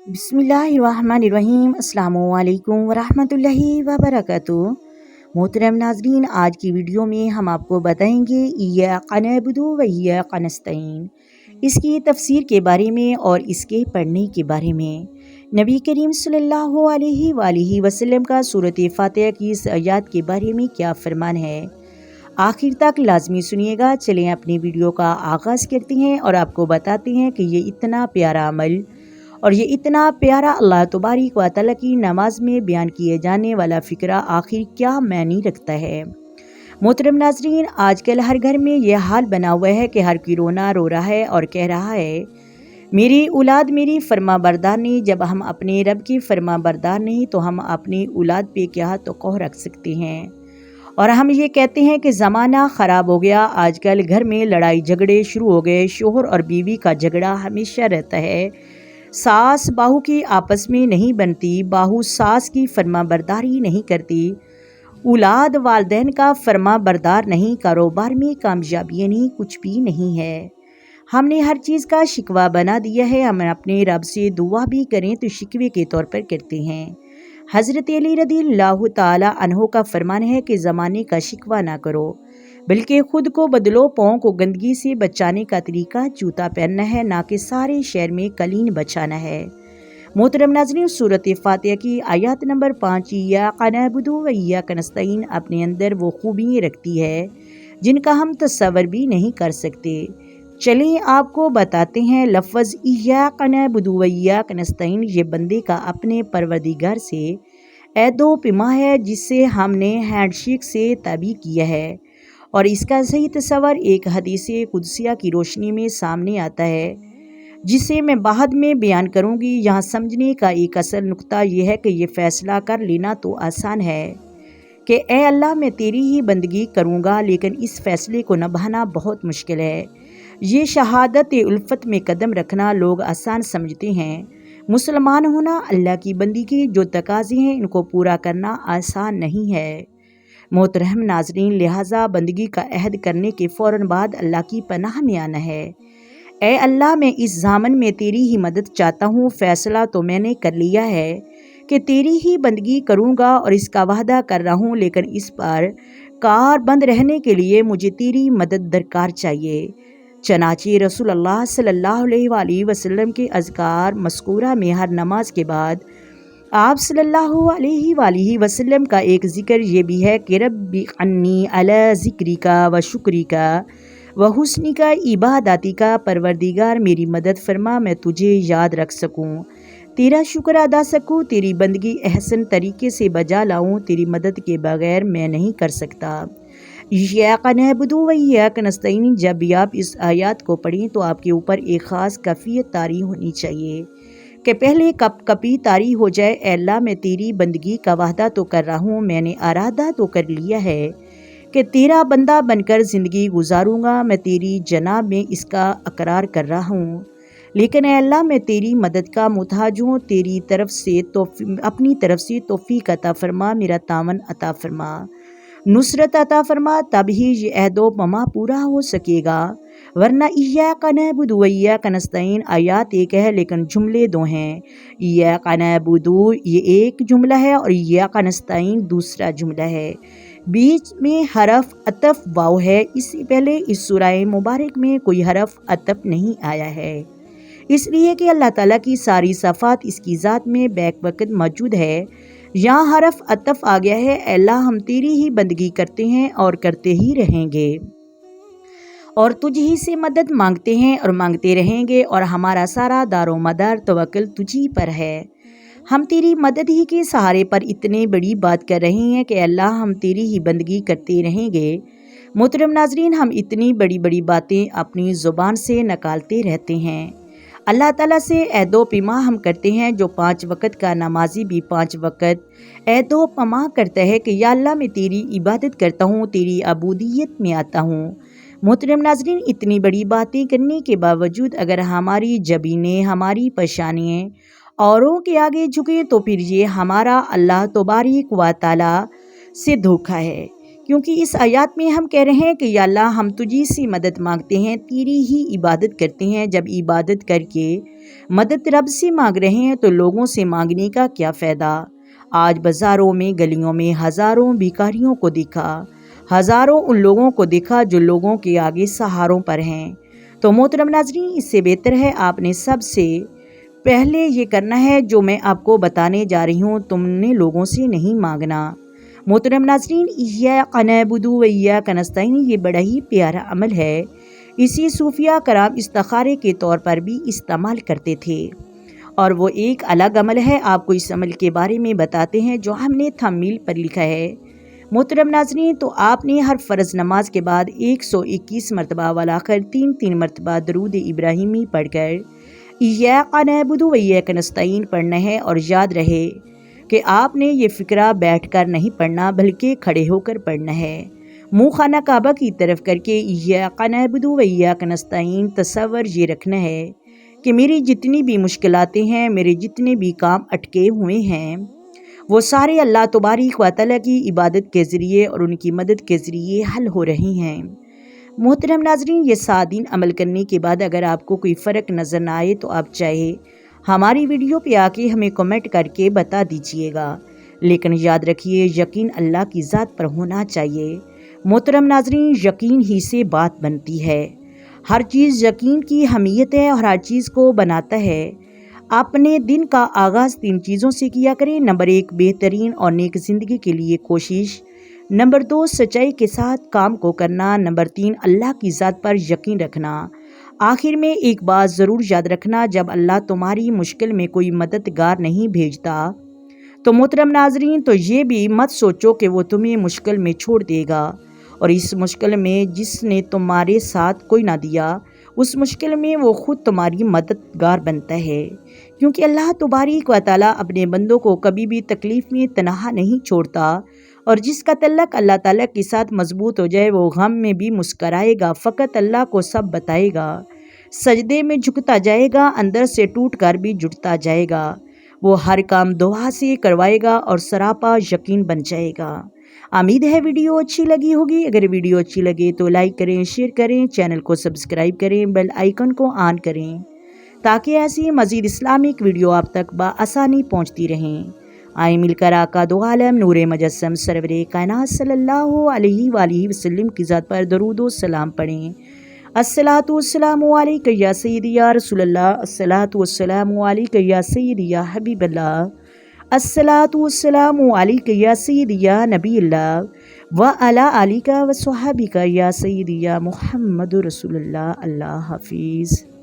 बिस्मिल्लाहिर्रहमानिर्रहीम। अस्सलामुअलैकुम वरहमतुल्लाहि वबरकातुहू। मोहतरम नाज़रीन, आज की वीडियो में हम आपको बताएंगे इय्याका नअबुदु व इय्याका नस्तईन, इसकी तफसीर के बारे में और इसके पढ़ने के बारे में। नबी करीम सल्लल्लाहु अलैहि वसल्लम का सूरत फातिहा की इस आयत के बारे में क्या फरमान है, आखिर तक लाजमी सुनिएगा। चलें अपनी वीडियो का आगाज़ करते हैं और आपको बताते हैं कि ये इतना प्यारा अमल और ये इतना प्यारा अल्लाह तबारक व तआला की नमाज में बयान किए जाने वाला फ़िक्रा आखिर क्या मायने रखता है। मोहतरम नाज़रीन, आजकल हर घर में यह हाल बना हुआ है कि हर कोई रो रहा है और कह रहा है मेरी औलाद मेरी फर्मा बरदार नहीं। जब हम अपने रब की फर्मा बरदार नहीं तो हम अपनी औलाद पे क्या तौक़ुह रख सकते हैं। और हम ये कहते हैं कि ज़माना ख़राब हो गया, आजकल घर में लड़ाई झगड़े शुरू हो गए, शोहर और बीवी का झगड़ा हमेशा रहता है, सास बहू की आपस में नहीं बनती, बहू सास की फर्मा बरदारी नहीं करती, औलाद वालिदैन का फर्मा बरदार नहीं, कारोबार में कामयाबी नहीं, कुछ भी नहीं है। हमने हर चीज़ का शिकवा बना दिया है। हम अपने रब से दुआ भी करें तो शिकवे के तौर पर करते हैं। हज़रत अली रज़ियल्लाहु ताला अन्हो का फरमान है कि ज़माने का शिकवा ना करो, बल्कि खुद को बदलो। पाँव को गंदगी से बचाने का तरीका जूता पहनना है, ना कि सारे शहर में कलीन बचाना है। मोहतरम नाज़रीन, सूरत फातिहा की आयत नंबर 5 इय्याका नअबुदु व इय्याका नस्तईन अपने अंदर वो खूबियाँ रखती है जिनका हम तसव्वुर भी नहीं कर सकते। चलिए आपको बताते हैं। लफ्ज़ इय्याका नअबुदु व इय्याका नस्तईन ये बंदे का अपने परवरदिगार से ऐदो पिमा है, जिससे हमने हैंडशेक से ताबी किया है। और इसका सही तस्वर एक हदीस कुदसिया की रोशनी में सामने आता है, जिसे मैं बाद में बयान करूँगी। यहाँ समझने का एक असल नुक्ता यह है कि ये फ़ैसला कर लेना तो आसान है कि ए अल्लाह मैं तेरी ही बंदगी करूँगा, लेकिन इस फ़ैसले को निभाना बहुत मुश्किल है। ये शहादत उल्फत में कदम रखना लोग आसान समझते हैं। मुसलमान होना, अल्लाह की बंदगी जो तकाज़े हैं इनको पूरा करना आसान नहीं है। मोहतरम नाज़रीन, लिहाजा बंदगी का अहद करने के फ़ौरन बाद अल्लाह की पनाह में आना है। ए अल्लाह, मैं इस ज़ामन में तेरी ही मदद चाहता हूँ। फ़ैसला तो मैंने कर लिया है कि तेरी ही बंदगी करूँगा और इसका वादा कर रहा हूँ, लेकिन इस पर कारबंद रहने के लिए मुझे तेरी मदद दरकार चाहिए। चनाचे रसूलुल्लाह सल्लल्लाहु अलैहि वसल्लम के अज़कार मज़कूरा में हर नमाज के बाद आप सल्लल्लाहु अलैहि वसल्लम का एक ज़िक्र ये भी है कि रब्बी अन्नी अला ज़िक्रिका व शुक्रिका व हुस्निका इबादतिका, परवरदिगार मेरी मदद फरमा, मैं तुझे याद रख सकूं, तेरा शुक्र अदा सकूं, तेरी बंदगी अहसन तरीके से बजा लाऊं। तेरी मदद के बगैर मैं नहीं कर सकता। इय्याका नअबुदु व इय्याका नस्तईन, जब भी आप इस आयत को पढ़ें तो आपके ऊपर एक ख़ास कैफियत तारी होनी चाहिए कि पहले कप कपी तारी हो जाए। अल्लाह, मैं तेरी बंदगी का वादा तो कर रहा हूँ, मैंने इरादा तो कर लिया है कि तेरा बंदा बनकर ज़िंदगी गुजारूँगा। मैं तेरी जनाब में इसका इकरार कर रहा हूँ, लेकिन अल्लाह मैं तेरी मदद का मुहताज हूँ। तेरी तरफ से अपनी तरफ से तौफीक अता फरमा, मेरा तावन अता फरमा, नुसरत अता फरमा, तब ही ये अहदो पमा पूरा हो सकेगा। वरना इय्याका नअबुदु व इय्याका नस्तईन आयत एक है लेकिन जुमले दो हैं। इय्याका नअबुदु ये एक जुमला है और इय्याका नस्तईन दूसरा जुमला है। बीच में हरफ अतफ वाव है। इससे पहले इस सूरह मुबारक में कोई हरफ अतफ नहीं आया है, इसलिए कि अल्लाह ताला की सारी सफ़ात इसकी ज़ात में बैक वक़्त मौजूद है। यहाँ हरफ अतफ आ गया है। अल्लाह, हम तेरी ही बंदगी करते हैं और करते ही रहेंगे और तुझ ही से मदद मांगते हैं और मांगते रहेंगे, और हमारा सारा दारो मदार तवक्कुल तुझी पर है। हम तेरी मदद ही के सहारे पर इतने बड़ी बात कर रहे हैं कि अल्लाह, हम तेरी ही बंदगी करते रहेंगे। मोहतरम नाज़रीन, हम इतनी बड़ी बड़ी बातें अपनी ज़ुबान से निकालते रहते हैं। अल्लाह ताला से ऐदो पिमा हम करते हैं, जो 5 वक़्त का नमाजी भी 5 वक़्त ऐदो पमा करता है कि या अल्लाह, मैं तेरी इबादत करता हूँ, तेरी अबूदियत में आता हूँ। मोहतरम नाज़रीन, इतनी बड़ी बातें करने के बावजूद अगर हमारी जबीनें, हमारी पेशानियाँ औरों के आगे झुके तो फिर ये हमारा अल्लाह तबारक व तआला से धोखा है, کیونکہ اس آیات میں ہم کہہ رہے ہیں کہ یا اللہ ہم تجھی سے مدد مانگتے ہیں، تیری ہی عبادت کرتے ہیں۔ جب عبادت کر کے مدد رب سے مانگ رہے ہیں تو لوگوں سے مانگنے کا کیا فائدہ؟ آج بازاروں میں گلیوں میں ہزاروں بھکاریوں کو دیکھا، ہزاروں ان لوگوں کو دیکھا جو لوگوں کے آگے سہاروں پر ہیں۔ تو محترم ناظرین، اس سے بہتر ہے آپ نے سب سے پہلے یہ کرنا ہے جو میں آپ کو بتانے جا رہی ہوں، تم نے لوگوں سے نہیں مانگنا۔ محترم ناظرین، ایاک نعبد و ایاک نستعین یہ بڑا ہی پیارا عمل ہے، اسی صوفیہ کرام استخارے کے طور پر بھی استعمال کرتے تھے، اور وہ ایک الگ عمل ہے۔ آپ کو اس عمل کے بارے میں بتاتے ہیں جو ہم نے تھمبنیل پر لکھا ہے۔ محترم ناظرین، تو آپ نے ہر فرض نماز کے بعد 121 مرتبہ ولاخر 3 مرتبہ درود ابراہیمی پڑھ کر ایاک نعبد و ایاک نستعین پڑھنا ہے، اور یاد رہے کہ آپ نے یہ فقرہ بیٹھ کر نہیں پڑھنا بلکہ کھڑے ہو کر پڑھنا ہے، منہ خانہ کعبہ کی طرف کر کے ایاک نعبد و ایاک نستعین۔ تصور یہ رکھنا ہے کہ میری جتنی بھی مشکلاتیں ہیں، میرے جتنے بھی کام اٹکے ہوئے ہیں، وہ سارے اللہ تبارک و تعالیٰ کی عبادت کے ذریعے اور ان کی مدد کے ذریعے حل ہو رہے ہیں۔ محترم ناظرین، یہ 7 دن عمل کرنے کے بعد اگر آپ کو کوئی فرق نظر نہ آئے تو آپ چاہے ہماری ویڈیو پہ آ کے ہمیں کمنٹ کر کے بتا دیجئے گا، لیکن یاد رکھیے یقین اللہ کی ذات پر ہونا چاہیے۔ محترم ناظرین، یقین ہی سے بات بنتی ہے، ہر چیز یقین کی اہمیت ہے اور ہر چیز کو بناتا ہے۔ اپنے دن کا آغاز 3 چیزوں سے کیا کریں۔ نمبر 1، بہترین اور نیک زندگی کے لیے کوشش۔ نمبر 2، سچائی کے ساتھ کام کو کرنا۔ نمبر 3، اللہ کی ذات پر یقین رکھنا۔ آخر میں ایک بات ضرور یاد رکھنا، جب اللہ تمہاری مشکل میں کوئی مددگار نہیں بھیجتا تو محترم ناظرین تو یہ بھی مت سوچو کہ وہ تمہیں مشکل میں چھوڑ دے گا، اور اس مشکل میں جس نے تمہارے ساتھ کوئی نہ دیا، اس مشکل میں وہ خود تمہاری مددگار بنتا ہے، کیونکہ اللہ تبارک و تعالیٰ اپنے بندوں کو کبھی بھی تکلیف میں تنہا نہیں چھوڑتا، اور جس کا تعلق اللہ تعالیٰ کے ساتھ مضبوط ہو جائے وہ غم میں بھی مسکرائے گا، فقط اللہ کو سب بتائے گا، سجدے میں جھکتا جائے گا، اندر سے ٹوٹ کر بھی جڑتا جائے گا، وہ ہر کام دعا سے کروائے گا اور سراپا یقین بن جائے گا۔ امید ہے ویڈیو اچھی لگی ہوگی۔ اگر ویڈیو اچھی لگے تو لائک کریں، شیئر کریں، چینل کو سبسکرائب کریں، بیل آئیکن کو آن کریں تاکہ ایسی مزید اسلامک ویڈیو آپ تک بآسانی پہنچتی رہیں۔ آئیں مل کر آقا دو عالم نور مجسم سرور کائنات صلی اللہ علیہ وآلہ وسلم کی ذات پر درود و سلام پڑھیں۔ الصلاۃ والسلام علیک یا سیدی یا رسول اللہ، الصلاۃ والسلام علیک یا سیدی یا حبیب اللہ، الصلاۃ والسلام علیک یا سیدی یا نبی اللہ وعلی آلک وصحبک یا سیدی یا محمد رسول اللہ۔ اللہ حافظ۔